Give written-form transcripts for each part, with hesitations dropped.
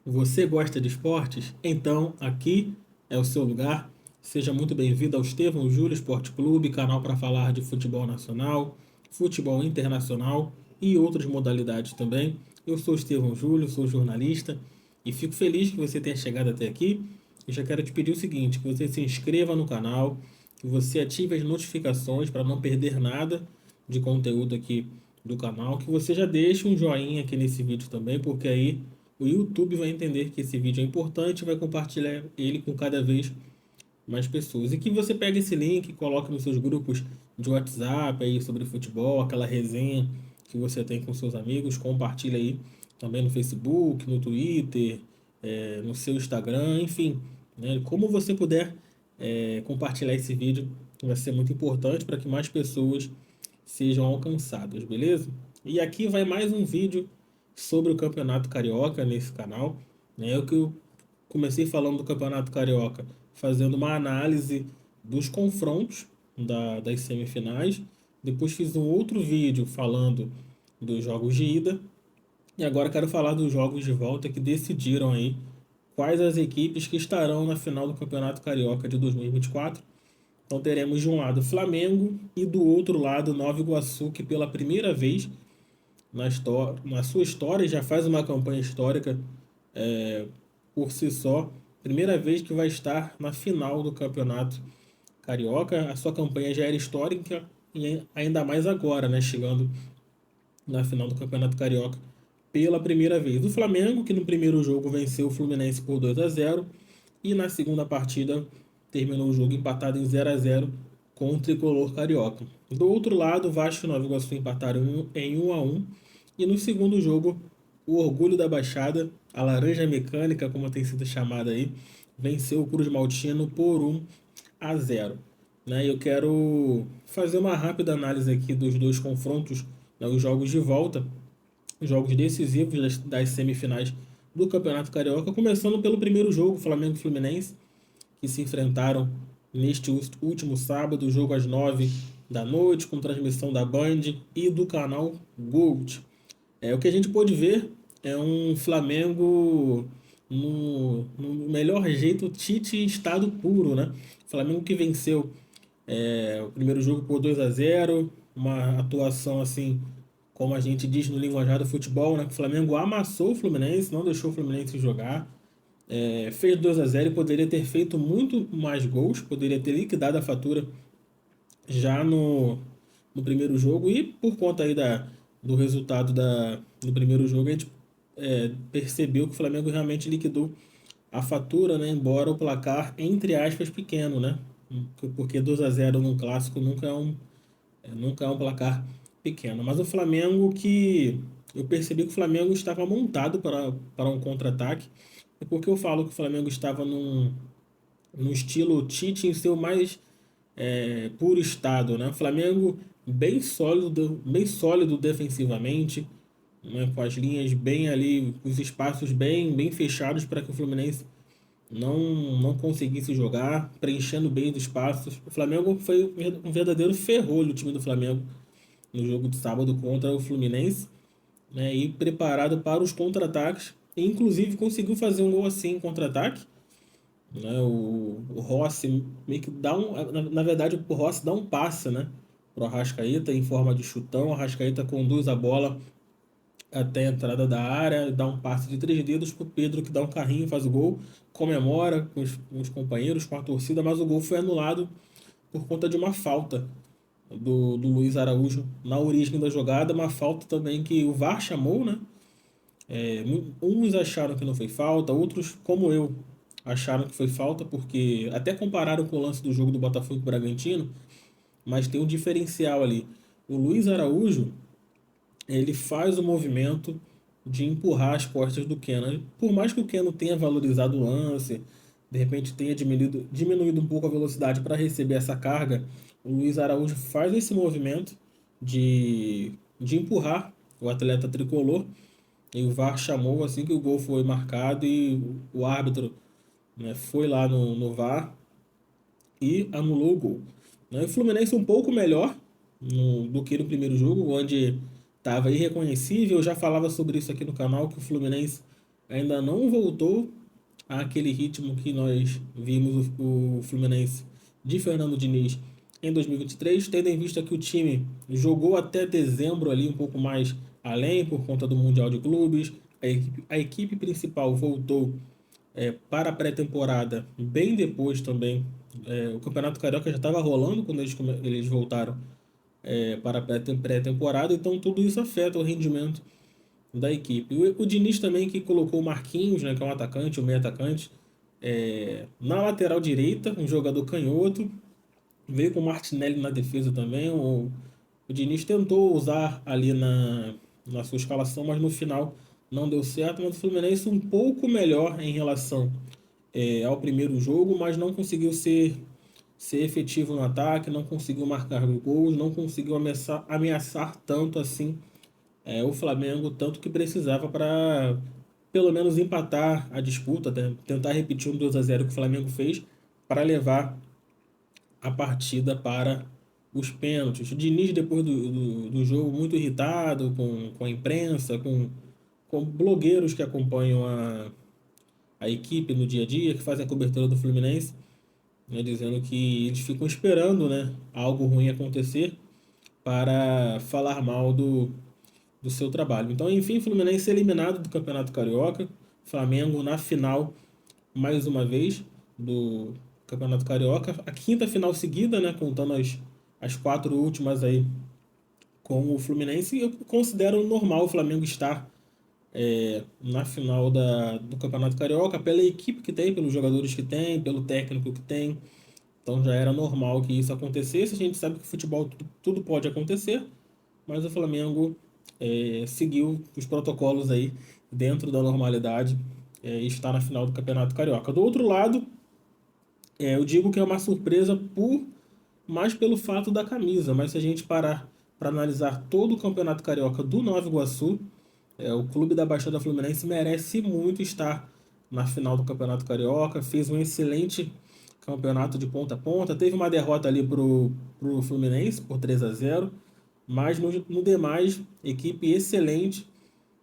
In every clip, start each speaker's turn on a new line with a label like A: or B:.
A: Você gosta de esportes? Então aqui é o seu lugar. Seja muito bem-vindo ao Estevão Júlio Esporte Clube, canal para falar de futebol nacional, futebol internacional e outras modalidades também. Eu sou Estevão Júlio, sou jornalista e fico feliz que você tenha chegado até aqui. E já quero te pedir o seguinte, que você se inscreva no canal, que você ative as notificações para não perder nada de conteúdo aqui do canal, que você já deixe um joinha aqui nesse vídeo também, porque aí o YouTube vai entender que esse vídeo é importante e vai compartilhar ele com cada vez mais pessoas. E que você pegue esse link, coloque nos seus grupos de WhatsApp aí sobre futebol, aquela resenha que você tem com seus amigos, compartilha aí também no Facebook, no Twitter, no seu Instagram, enfim, né? Como você puder compartilhar esse vídeo, vai ser muito importante para que mais pessoas sejam alcançadas, beleza? E aqui vai mais um vídeo sobre o Campeonato Carioca nesse canal, né? Eu comecei falando do Campeonato Carioca, fazendo uma análise dos confrontos das semifinais. Depois fiz um outro vídeo falando dos jogos de ida. E agora quero falar dos jogos de volta que decidiram aí quais as equipes que estarão na final do Campeonato Carioca de 2024. Então teremos de um lado Flamengo e do outro lado Nova Iguaçu, que pela primeira vez na sua história já faz uma campanha histórica é, por si só. Primeira vez que vai estar na final do Campeonato Carioca. A sua campanha já era histórica e ainda mais agora, né? Chegando na final do Campeonato Carioca pela primeira vez. O Flamengo, que no primeiro jogo venceu o Fluminense por 2-0 e na segunda partida terminou o jogo empatado em 0-0 com o tricolor carioca. Do outro lado, Vasco e Nova Iguaçu empataram em 1-1 e no segundo jogo, o Orgulho da Baixada, a Laranja Mecânica, como tem sido chamada aí, venceu o Cruz Maltino por 1-0. Né? Eu quero fazer uma rápida análise aqui dos dois confrontos, né, os jogos de volta, os jogos decisivos das semifinais do Campeonato Carioca, começando pelo primeiro jogo, Flamengo e Fluminense, que se enfrentaram neste último sábado, jogo às 9 da noite, com transmissão da Band e do canal Gold. O que a gente pôde ver é um Flamengo no melhor jeito, Tite em estado puro, né? Flamengo que venceu o primeiro jogo por 2-0, uma atuação assim, como a gente diz no linguajar do futebol, né? O Flamengo amassou o Fluminense, não deixou o Fluminense jogar, fez 2-0 e poderia ter feito muito mais gols, poderia ter liquidado a fatura já no primeiro jogo e por conta aí do resultado do primeiro jogo a gente percebeu que o Flamengo realmente liquidou a fatura, né? Embora o placar, entre aspas, pequeno, né? Porque 2-0 num clássico nunca é um placar pequeno. Mas o Flamengo que eu percebi que o Flamengo estava montado para um contra-ataque. E por que eu falo que o Flamengo estava no estilo Tite em seu mais puro estado, né? O Flamengo bem sólido defensivamente, né? Com as linhas bem ali, os espaços bem fechados para que o Fluminense não conseguisse jogar, preenchendo bem os espaços. O Flamengo foi um verdadeiro ferrolho, o time do Flamengo, no jogo de sábado contra o Fluminense, né? E preparado para os contra-ataques. E, inclusive conseguiu fazer um gol assim em contra-ataque, né? O Rossi meio que dá na verdade o Rossi dá um passe, né, pro Arrascaeta em forma de chutão. O Arrascaeta conduz a bola até a entrada da área, dá um passe de três dedos pro Pedro, que dá um carrinho, faz o gol, comemora com os companheiros, com a torcida, mas o gol foi anulado por conta de uma falta do Luiz Araújo na origem da jogada, uma falta também que o VAR chamou, né? Uns acharam que não foi falta, outros, como eu, acharam que foi falta, porque até compararam com o lance do jogo do Botafogo e Bragantino, mas tem um diferencial ali. O Luiz Araújo, ele faz o movimento de empurrar as costas do Keno. Por mais que o Keno tenha valorizado o lance, de repente tenha diminuído um pouco a velocidade para receber essa carga, o Luiz Araújo faz esse movimento de empurrar o atleta tricolor. E o VAR chamou assim que o gol foi marcado e o árbitro, né, foi lá no VAR e anulou o gol. Né? O Fluminense um pouco melhor do que no primeiro jogo, onde estava irreconhecível. Eu já falava sobre isso aqui no canal, que o Fluminense ainda não voltou àquele ritmo que nós vimos o Fluminense de Fernando Diniz em 2023, tendo em vista que o time jogou até dezembro ali um pouco mais além por conta do Mundial de Clubes, a equipe principal voltou para a pré-temporada bem depois também. O Campeonato Carioca já estava rolando quando eles voltaram para a pré-temporada, então tudo isso afeta o rendimento da equipe. O Diniz também que colocou o Marquinhos, né, que é um atacante, um meio atacante, na lateral direita, um jogador canhoto, veio com o Martinelli na defesa também. O Diniz tentou usar ali na sua escalação, mas no final não deu certo. Mas o Fluminense um pouco melhor em relação ao primeiro jogo, mas não conseguiu ser efetivo no ataque, não conseguiu marcar gols, não conseguiu ameaçar tanto assim o Flamengo, tanto que precisava para pelo menos empatar a disputa, tentar repetir um 2-0 que o Flamengo fez para levar a partida para os pênaltis. O Diniz, depois do jogo, muito irritado com a imprensa, com blogueiros que acompanham a equipe no dia a dia, que fazem a cobertura do Fluminense, né, dizendo que eles ficam esperando, né, algo ruim acontecer para falar mal do seu trabalho. Então, enfim, Fluminense eliminado do Campeonato Carioca, Flamengo na final mais uma vez do Campeonato Carioca, a quinta final seguida, né, contando as quatro últimas aí com o Fluminense, e eu considero normal o Flamengo estar na final do Campeonato Carioca, pela equipe que tem, pelos jogadores que tem, pelo técnico que tem. Então já era normal que isso acontecesse. A gente sabe que futebol tudo pode acontecer, mas o Flamengo seguiu os protocolos aí dentro da normalidade e está na final do Campeonato Carioca. Do outro lado, eu digo que é uma surpresa mais pelo fato da camisa, mas se a gente parar para analisar todo o Campeonato Carioca do Nova Iguaçu, o clube da Baixada Fluminense merece muito estar na final do Campeonato Carioca, fez um excelente campeonato de ponta a ponta, teve uma derrota ali pro Fluminense por 3-0, mas no demais, equipe excelente,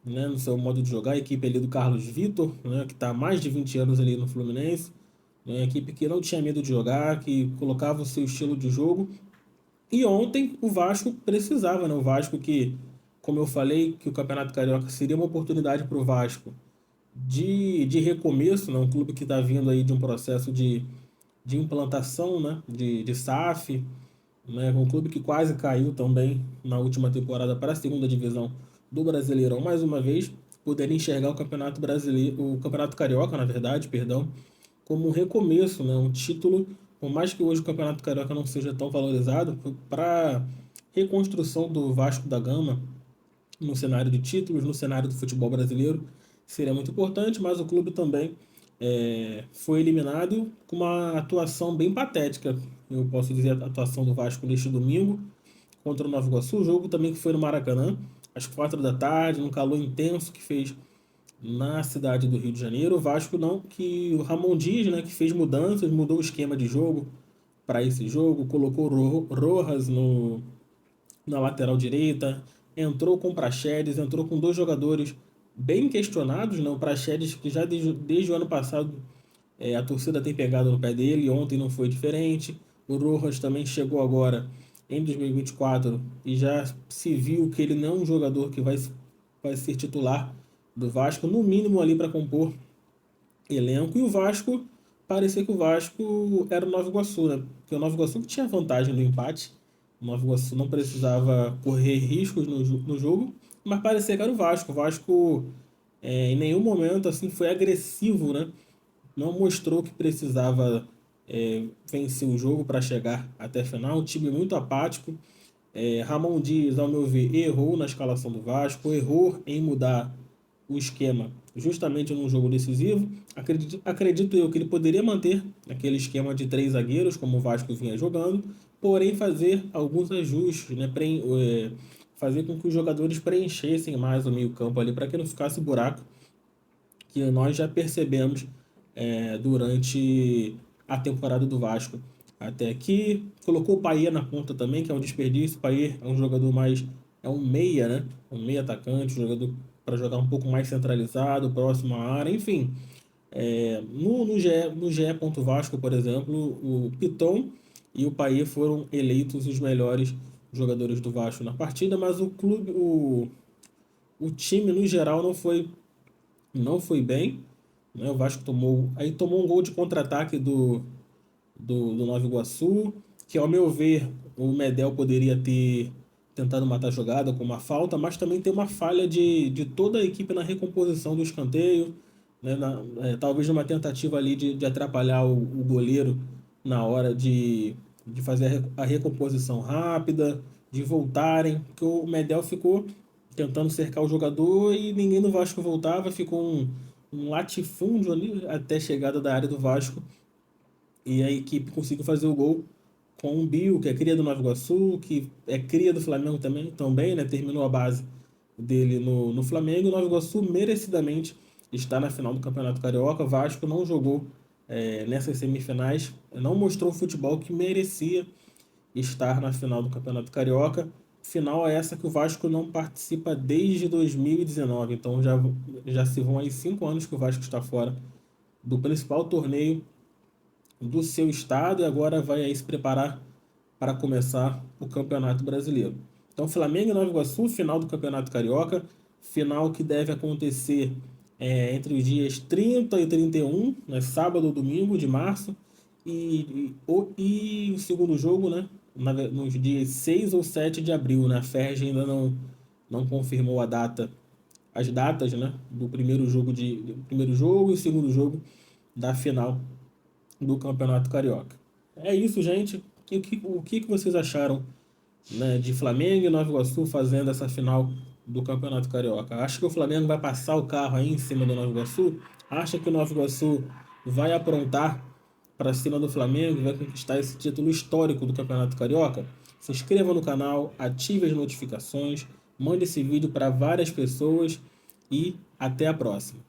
A: né, no seu modo de jogar, a equipe ali do Carlos Vitor, né, que está há mais de 20 anos ali no Fluminense, né, uma equipe que não tinha medo de jogar, que colocava o seu estilo de jogo. E ontem o Vasco precisava, né? O Vasco que, como eu falei, que o Campeonato Carioca seria uma oportunidade para o Vasco de recomeço, né? Um clube que está vindo aí de um processo de implantação, né? De SAF, né? Um clube que quase caiu também na última temporada para a segunda divisão do Brasileirão, mais uma vez, poderia enxergar o Campeonato Brasileiro, o Campeonato Carioca, na verdade, perdão, como um recomeço, né? Um título, por mais que hoje o Campeonato Carioca não seja tão valorizado, para reconstrução do Vasco da Gama no cenário de títulos, no cenário do futebol brasileiro, seria muito importante, mas o clube também foi eliminado com uma atuação bem patética. Eu posso dizer a atuação do Vasco neste domingo contra o Nova Iguaçu, o jogo também que foi no Maracanã, às 4 da tarde, num calor intenso que fez na cidade do Rio de Janeiro. O Vasco não, que o Ramon Dias, né, que fez mudanças, mudou o esquema de jogo para esse jogo, colocou Rojas na lateral direita, entrou com o Praxedes, entrou com dois jogadores bem questionados, não, o Praxedes que já desde o ano passado a torcida tem pegado no pé dele, ontem não foi diferente. O Rojas também chegou agora em 2024 e já se viu que ele não é um jogador que vai ser titular do Vasco, no mínimo ali para compor elenco. E o Vasco, parecia que o Vasco era o Nova Iguaçu, né? Porque o Nova Iguaçu tinha vantagem do empate. O Nova Iguaçu não precisava correr riscos no jogo, mas parecia que era o Vasco. O Vasco, em nenhum momento assim foi agressivo, né? Não mostrou que precisava vencer o jogo para chegar até a final. Um time muito apático. Ramon Dias, ao meu ver, errou na escalação do Vasco, errou em mudar o esquema justamente num jogo decisivo. Acredito eu que ele poderia manter aquele esquema de três zagueiros, como o Vasco vinha jogando, porém fazer alguns ajustes, né, fazer com que os jogadores preenchessem mais o meio-campo ali, para que não ficasse buraco que nós já percebemos durante a temporada do Vasco. Até aqui, colocou o Payet na ponta também, que é um desperdício. O Payet é um jogador mais. É um meia, né? Um meia atacante, um jogador para jogar um pouco mais centralizado, próximo à área, enfim. No GE. Vasco, por exemplo, o Piton e o Payet foram eleitos os melhores jogadores do Vasco na partida, mas o time no geral não foi bem, né? O Vasco tomou um gol de contra-ataque do Nova Iguaçu, que ao meu ver o Medel poderia ter tentado matar a jogada com uma falta, mas também tem uma falha de toda a equipe na recomposição do escanteio, né? Talvez numa tentativa ali de atrapalhar o goleiro na hora de fazer a recomposição rápida, de voltarem, porque o Medel ficou tentando cercar o jogador e ninguém do Vasco voltava, ficou um latifúndio ali até a chegada da área do Vasco e a equipe conseguiu fazer o gol com o Bill, que é cria do Nova Iguaçu, que é cria do Flamengo também, né? Terminou a base dele no Flamengo. O Nova Iguaçu merecidamente está na final do Campeonato Carioca. Vasco não jogou nessas semifinais, não mostrou o futebol que merecia estar na final do Campeonato Carioca. Final é essa que o Vasco não participa desde 2019. Então já se vão aí 5 anos que o Vasco está fora do principal torneio do seu estado e agora vai aí se preparar para começar o Campeonato Brasileiro. Então, Flamengo e Nova Iguaçu, final do Campeonato Carioca, final que deve acontecer entre os dias 30 e 31, né, sábado ou domingo de março, e o segundo jogo, né, nos dias 6 ou 7 de abril, né, a FERJ ainda não confirmou as datas, né, do primeiro jogo e o segundo jogo da final do Campeonato Carioca. É isso, gente. O que vocês acharam, né, de Flamengo e Nova Iguaçu fazendo essa final do Campeonato Carioca? Acha que o Flamengo vai passar o carro aí em cima do Nova Iguaçu? Acha que o Nova Iguaçu vai aprontar para cima do Flamengo e vai conquistar esse título histórico do Campeonato Carioca? Se inscreva no canal, ative as notificações, mande esse vídeo para várias pessoas e até a próxima.